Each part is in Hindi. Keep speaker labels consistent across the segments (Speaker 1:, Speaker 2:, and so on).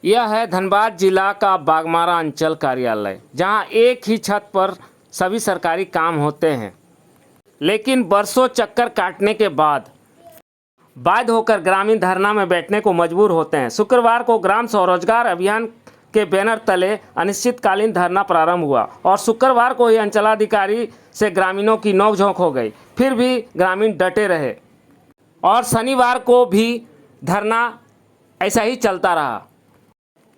Speaker 1: यह है धनबाद जिला का बाघमारा अंचल कार्यालय, जहां एक ही छत पर सभी सरकारी काम होते हैं। लेकिन बरसों चक्कर काटने के बाद बाध्य होकर ग्रामीण धरना में बैठने को मजबूर होते हैं। शुक्रवार को ग्राम स्वरोजगार अभियान के बैनर तले अनिश्चितकालीन धरना प्रारंभ हुआ और शुक्रवार को ही अंचलाधिकारी से ग्रामीणों की नोकझोंक हो गई। फिर भी ग्रामीण डटे रहे और शनिवार को भी धरना ऐसा ही चलता रहा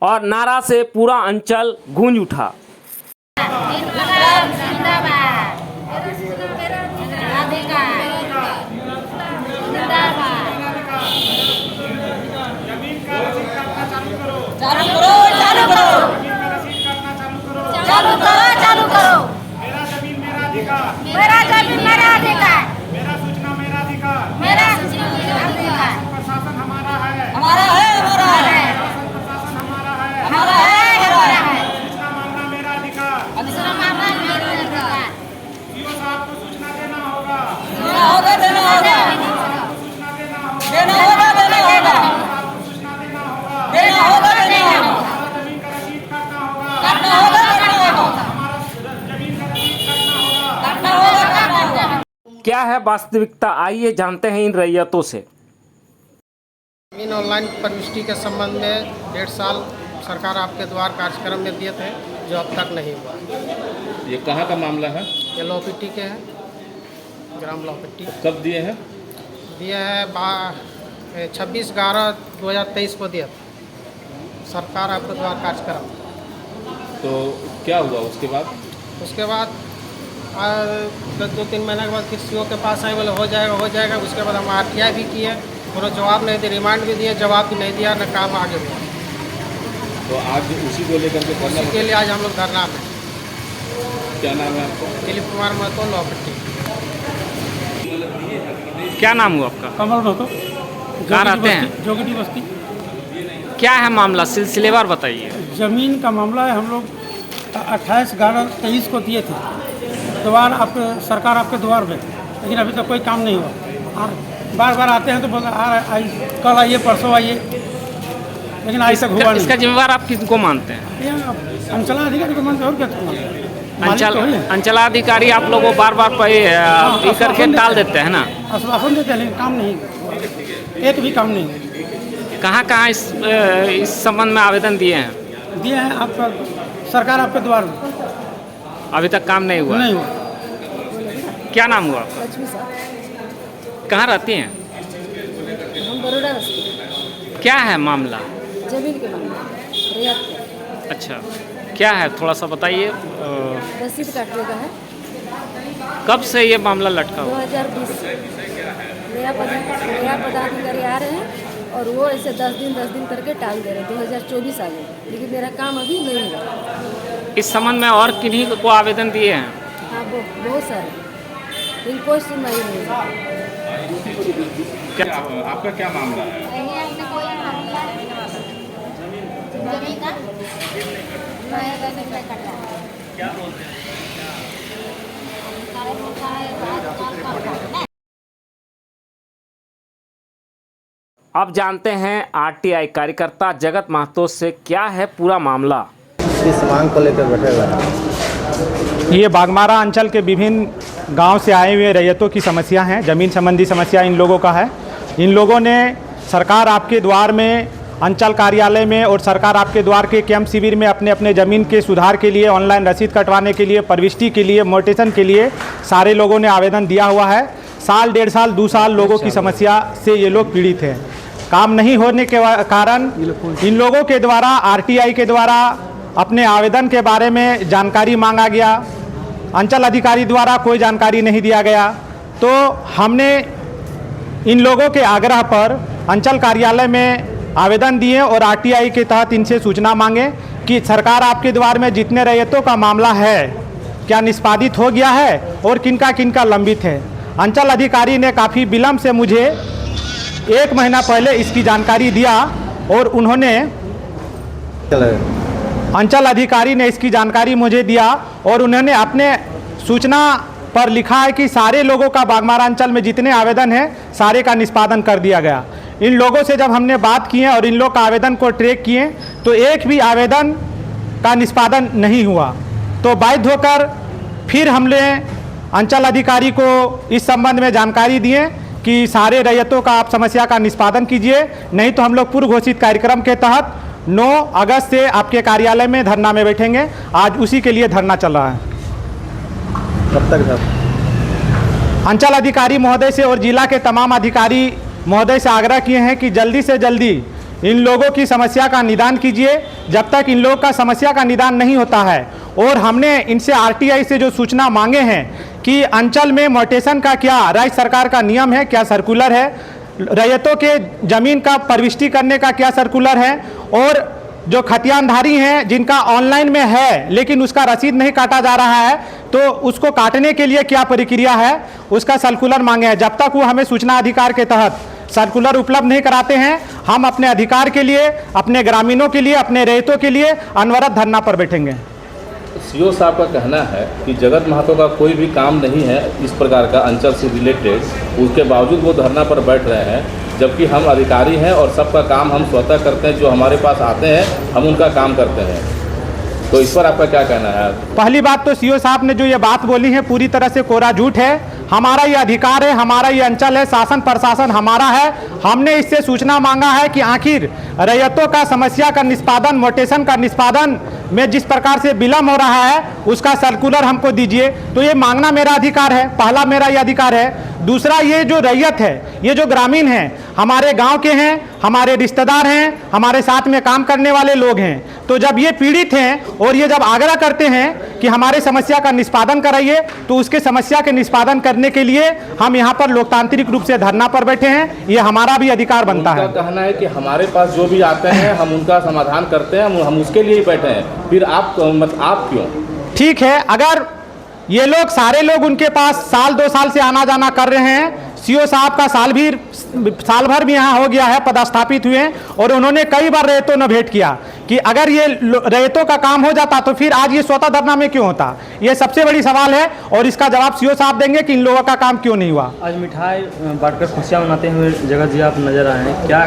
Speaker 1: और नारा से पूरा अंचल गूंज उठा।
Speaker 2: चालू करो। मेरा जमीन मेरा अधिकार। मेरा जमीन मेरा अधिकार। मेरा सूचना मेरा अधिकार। मेरा सूचना मेरा अधिकार। प्रशासन हमारा है। हमारा है। हमारा है। प्रशासन हमारा है। हमारा है। हमारा है। सूचना मांगना मेरा अधिकार। सूचना मांगना मेरा अधिकार। सीओ साहब को सूचना देना होगा। देना होगा। देना होगा। सूचना देना होगा। देना होगा। देना होगा। सूचना देना होगा। देना होगा। देना होगा। जमीन का रसीद काटना होगा। काटना होगा।
Speaker 1: क्या है वास्तविकता, आइए जानते हैं इन रैयतों से।
Speaker 3: इन ऑनलाइन प्रविष्टि के संबंध में 1.5 साल सरकार आपके द्वार कार्यक्रम में दिए थे, जो अब तक नहीं हुआ।
Speaker 4: ये कहाँ का मामला है?
Speaker 3: ये लौपिट्टी के हैं, ग्राम लौपिट्टी।
Speaker 4: कब दिए हैं?
Speaker 3: दिए हैं 26/11/2023 को दिया था सरकार आपके द्वार कार्यक्रम।
Speaker 4: तो क्या हुआ उसके बाद?
Speaker 3: उसके बाद 2-3 महीने के बाद फिर सीओ के पास आए, बोले हो जाएगा। उसके बाद हम RTI भी किए, उन्होंने जवाब नहीं दिया, रिमांड भी दिए, जवाब भी नहीं दिया, न काम आगे हुआ।
Speaker 4: तो आज उसी को लेकर के
Speaker 3: उसी के लिए आज हम लोग धरना में।
Speaker 4: क्या नाम है आपका?
Speaker 3: दिलीप कुमार महतो, लौपिट्टी।
Speaker 1: क्या नाम हुआ आपका?
Speaker 5: कमल महतो।
Speaker 1: कहाँ रहते हैं?
Speaker 5: जोगटी बस्ती।
Speaker 1: क्या है मामला, सिलसिलेवार बताइए।
Speaker 5: ज़मीन का मामला है। हम लोग 28/11/23 को दिए थे द्वार, आपके सरकार आपके द्वार में, लेकिन अभी तक कोई काम नहीं हुआ। और बार आते हैं तो बोल कल आइए, परसों आइए, लेकिन आज तक हुआ नहीं।
Speaker 1: इसका जिम्मेवार आप किसको मानते हैं?
Speaker 5: अंचलाधिकारी को मानते हैं, और क्या मानते हैं?
Speaker 1: अंचलाधिकारी आप लोगों को बार करके टाल देते हैं ना?
Speaker 5: आश्वासन देते हैं, लेकिन काम नहीं, एक भी काम नहीं।
Speaker 1: कहाँ इस संबंध में आवेदन दिए हैं?
Speaker 5: दिए हैं आपका सरकार आपके द्वार में,
Speaker 1: अभी तक काम नहीं हुआ। क्या नाम हुआ? कहाँ रहती हैं?
Speaker 6: हम बड़ौदा बस्ती।
Speaker 1: क्या है मामला?
Speaker 6: जमीन के मामले रियायत।
Speaker 1: अच्छा, क्या है थोड़ा सा बताइए।
Speaker 6: रसीद काटने का है।
Speaker 1: कब से ये मामला लटका हुआ?
Speaker 6: 2020 से नया पदाधिकारी आ रहे हैं और वो ऐसे 10 दिन करके टाल दे रहे हैं। 2024 आ गए, लेकिन मेरा काम अभी नहीं हुआ।
Speaker 1: इस संबंध में और किन्हीं को आवेदन दिए हैं?
Speaker 6: हाँ, बहुत सारे, लेकिन कोई सुनवाई नहीं है।
Speaker 4: क्या आपका क्या मामला है?
Speaker 1: अब जानते हैं RTI कार्यकर्ता जगत महतो से क्या है पूरा मामला।
Speaker 7: इस मांग को लेकर बैठे हुए हैं।
Speaker 8: ये बाघमारा अंचल के विभिन्न गांव से आए हुए रैयतों की समस्या हैं। ज़मीन संबंधी समस्या इन लोगों का है। इन लोगों ने सरकार आपके द्वार में, अंचल कार्यालय में और सरकार आपके द्वार के कैंप शिविर में अपने ज़मीन के सुधार के लिए, ऑनलाइन रसीद कटवाने के लिए, प्रविष्टि के लिए, मोटेशन के लिए सारे लोगों ने आवेदन दिया हुआ है। साल, 1.5 साल, 2 साल लोगों की समस्या से ये लोग पीड़ित हैं। काम नहीं होने के कारण इन लोगों के द्वारा RTI के द्वारा अपने आवेदन के बारे में जानकारी मांगा गया। अंचल अधिकारी द्वारा कोई जानकारी नहीं दिया गया। तो हमने इन लोगों के आग्रह पर अंचल कार्यालय में आवेदन दिए और RTI के तहत इनसे सूचना मांगे कि सरकार आपके द्वार में जितने रैयतों का मामला है क्या निष्पादित हो गया है और किनका किनका लंबित है। अंचल अधिकारी ने काफ़ी विलम्ब से मुझे 1 महीना पहले इसकी जानकारी दिया और उन्होंने, अंचल अधिकारी ने इसकी जानकारी मुझे दिया और उन्होंने अपने सूचना पर लिखा है कि सारे लोगों का बाघमारा अंचल में जितने आवेदन हैं सारे का निष्पादन कर दिया गया। इन लोगों से जब हमने बात की है और इन लोग का आवेदन को ट्रैक किए तो एक भी आवेदन का निष्पादन नहीं हुआ। तो बाध्य होकर फिर हमने अंचल अधिकारी को इस संबंध में जानकारी दिए कि सारे रैयतों का आप समस्या का निष्पादन कीजिए, नहीं तो हम लोग पूर्व घोषित कार्यक्रम के तहत 9 अगस्त से आपके कार्यालय में धरना में बैठेंगे। आज उसी के लिए धरना चल रहा है।
Speaker 7: कब तक सर?
Speaker 8: अंचल अधिकारी महोदय से और जिला के तमाम अधिकारी महोदय से आग्रह किए हैं कि जल्दी से जल्दी इन लोगों की समस्या का निदान कीजिए। जब तक इन लोगों का समस्या का निदान नहीं होता है, और हमने इनसे आरटीआई से जो सूचना मांगे हैं कि अंचल में म्यूटेशन का क्या राज्य सरकार का नियम है, क्या सर्कुलर है, रैयतों के ज़मीन का प्रविष्टि करने का क्या सर्कुलर है, और जो खतियानधारी हैं जिनका ऑनलाइन में है लेकिन उसका रसीद नहीं काटा जा रहा है, तो उसको काटने के लिए क्या प्रक्रिया है, उसका सर्कुलर मांगे हैं। जब तक वो हमें सूचना अधिकार के तहत सर्कुलर उपलब्ध नहीं कराते हैं, हम अपने अधिकार के लिए, अपने ग्रामीणों के लिए, अपने रैयतों के लिए अनवरत धरना पर बैठेंगे।
Speaker 4: सीओ साहब का कहना है कि जगत महतो का कोई भी काम नहीं है इस प्रकार का अंचल से रिलेटेड, उसके बावजूद वो धरना पर बैठ रहे हैं, जबकि हम अधिकारी हैं और सबका काम हम स्वतः करते हैं। जो हमारे पास आते हैं हम उनका काम करते हैं। तो इस पर आपका क्या कहना है?
Speaker 8: पहली बात तो सीओ साहब ने जो ये बात बोली है पूरी तरह से कोरा झूठ है। हमारा ये अधिकार है, हमारा ये अंचल है, शासन प्रशासन हमारा है। हमने इससे सूचना मांगा है कि आखिर रैयतों का समस्या का निष्पादन, म्यूटेशन का निष्पादन में जिस प्रकार से विलम्ब हो रहा है उसका सर्कुलर हमको दीजिए। तो ये मांगना मेरा अधिकार है, पहला मेरा ये अधिकार है। दूसरा, ये जो रैयत है, ये जो ग्रामीण हैं, हमारे गांव के हैं, हमारे रिश्तेदार हैं, हमारे साथ में काम करने वाले लोग हैं। तो जब ये पीड़ित हैं और ये जब आग्रह करते हैं कि हमारे समस्या का निष्पादन कराइए, तो उसके समस्या के निष्पादन करने के लिए हम यहाँ पर लोकतांत्रिक रूप से धरना पर बैठे हैं। ये हमारा भी अधिकार बनता है।
Speaker 4: उनका कहना है कि हमारे पास जो भी आते हैं हम उनका समाधान करते हैं, हम उसके लिए ही बैठे हैं। फिर आप क्यों?
Speaker 8: ठीक है, अगर ये लोग सारे लोग उनके पास साल 2 साल से आना जाना कर रहे हैं, सीओ साहब का साल भर भी यहाँ हो गया है, पदस्थापित हुए हैं, और उन्होंने कई बार रैयतों ने भेंट किया कि अगर ये रैयतों का काम हो जाता तो फिर आज ये स्वतः धरना में क्यों होता। ये सबसे बड़ी सवाल है और इसका जवाब सीओ साहब देंगे कि इन लोगों का काम क्यों नहीं हुआ।
Speaker 9: आज मिठाई बांटकर खुशियाँ मनाते हुए जगत जी आप नजर आए हैं, क्या?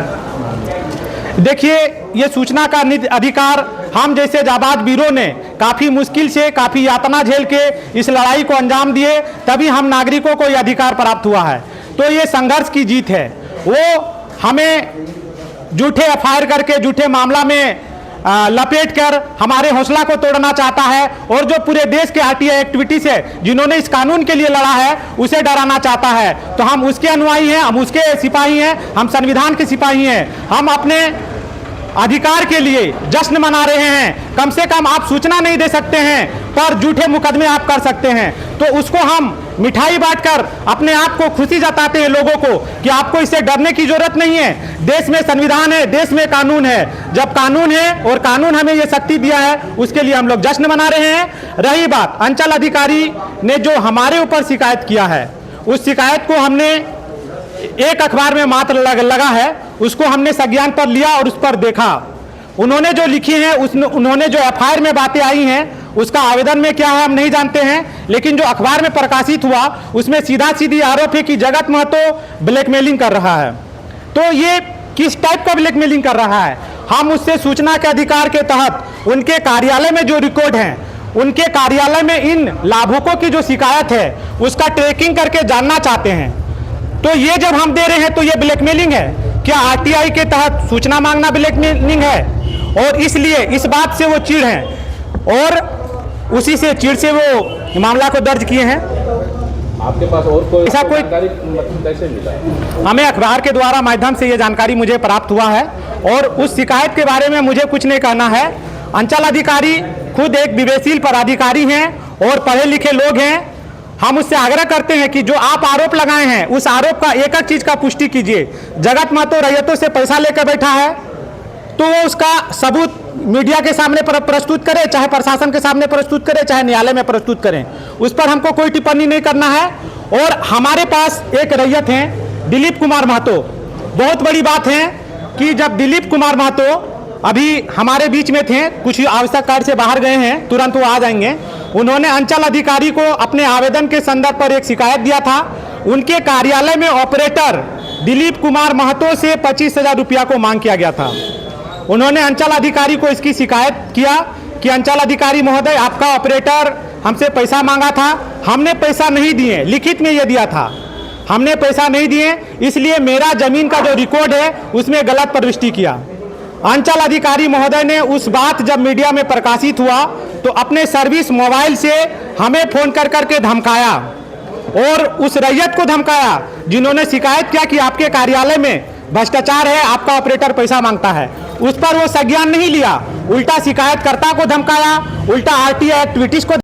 Speaker 8: देखिए, ये सूचना का अधिकार हम जैसे जाबाज वीरों ने काफ़ी मुश्किल से, काफ़ी यातना झेल के इस लड़ाई को अंजाम दिए, तभी हम नागरिकों को ये अधिकार प्राप्त हुआ है। तो ये संघर्ष की जीत है। वो हमें झूठे एफआईआर करके, झूठे मामला में लपेट कर हमारे हौसला को तोड़ना चाहता है, और जो पूरे देश के आरटीआई एक्टिविटी से जिन्होंने इस कानून के लिए लड़ा है उसे डराना चाहता है। तो हम उसके अनुयायी हैं, हम उसके सिपाही हैं, हम संविधान के सिपाही हैं। हम अपने अधिकार के लिए जश्न मना रहे हैं। कम से कम आप सूचना नहीं दे सकते हैं पर झूठे मुकदमे आप कर सकते हैं, तो उसको हम मिठाई बांटकर अपने आप को खुशी जताते हैं लोगों को कि आपको इससे डरने की जरूरत नहीं है। देश में संविधान है, देश में कानून है। जब कानून है और कानून हमें ये शक्ति दिया है, उसके लिए हम लोग जश्न मना रहे हैं। रही बात अंचल अधिकारी ने जो हमारे ऊपर शिकायत किया है, उस शिकायत को हमने एक अखबार में मात्र लगा है, उसको हमने संज्ञान पर लिया और उस पर देखा। उन्होंने जो लिखी है, उन्होंने जो एफआईआर में बातें आई हैं, उसका आवेदन में क्या है हम नहीं जानते हैं, लेकिन जो अखबार में प्रकाशित हुआ उसमें सीधा सीधी आरोप है कि जगत महतो ब्लैकमेलिंग कर रहा है। तो ये किस टाइप का ब्लैकमेलिंग कर रहा है? हम उससे सूचना के अधिकार के तहत उनके कार्यालय में जो रिकॉर्ड हैं, उनके कार्यालय में इन लाभुकों की जो शिकायत है उसका ट्रैकिंग करके जानना चाहते हैं। तो ये जब हम दे रहे हैं तो ये ब्लैकमेलिंग है क्या? आरटीआई के तहत सूचना मांगना ब्लैकमेलिंग है? और इसलिए इस बात से वो चिढ़ हैं और उसी से चिढ़ से वो मामला को दर्ज किए हैं।
Speaker 4: आपके पास और कोई
Speaker 8: ऐसा कोई
Speaker 4: जानकारी कैसे मिला?
Speaker 8: हमें अखबार के द्वारा माध्यम से ये जानकारी मुझे प्राप्त हुआ है, और उस शिकायत के बारे में मुझे कुछ नहीं कहना है। अंचल अधिकारी खुद एक विवेकशील पदाधिकारी हैं और पढ़े लिखे लोग हैं। हम उससे आग्रह करते हैं कि जो आप आरोप लगाए हैं उस आरोप का एक चीज का पुष्टि कीजिए। जगत महतो रैयतों से पैसा लेकर बैठा है तो वो उसका सबूत मीडिया के सामने प्रस्तुत करें, चाहे प्रशासन के सामने प्रस्तुत करें, चाहे न्यायालय में प्रस्तुत करें। उस पर हमको कोई टिप्पणी नहीं करना है। और हमारे पास एक रैयत हैं दिलीप कुमार महतो। बहुत बड़ी बात है कि जब दिलीप कुमार महतो अभी हमारे बीच में थे, कुछ आवश्यक कार्य से बाहर गए हैं, तुरंत वो आ जाएंगे। उन्होंने अंचल अधिकारी को अपने आवेदन के संदर्भ पर एक शिकायत दिया था। उनके कार्यालय में ऑपरेटर दिलीप कुमार महतो से 25,000 रुपया को मांग किया गया था। उन्होंने अंचल अधिकारी को इसकी शिकायत किया कि अंचल अधिकारी महोदय, आपका ऑपरेटर हमसे पैसा मांगा था, हमने पैसा नहीं दिए, लिखित में ये दिया था, हमने पैसा नहीं दिए, इसलिए मेरा जमीन का जो रिकॉर्ड है उसमें गलत प्रविष्टि किया। अंचल अधिकारी महोदय ने उस बात जब मीडिया में प्रकाशित हुआ तो अपने सर्विस मोबाइल से हमें फोन कर करके धमकाया और उस रैयत को धमकाया जिन्होंने शिकायत किया कि आपके कार्यालय में भ्रष्टाचार है, आपका ऑपरेटर पैसा मांगता है। उस पर वो संज्ञान नहीं लिया, उल्टा शिकायतकर्ता को धमकाया, उल्टा आरटीआई एक्टिविटीज को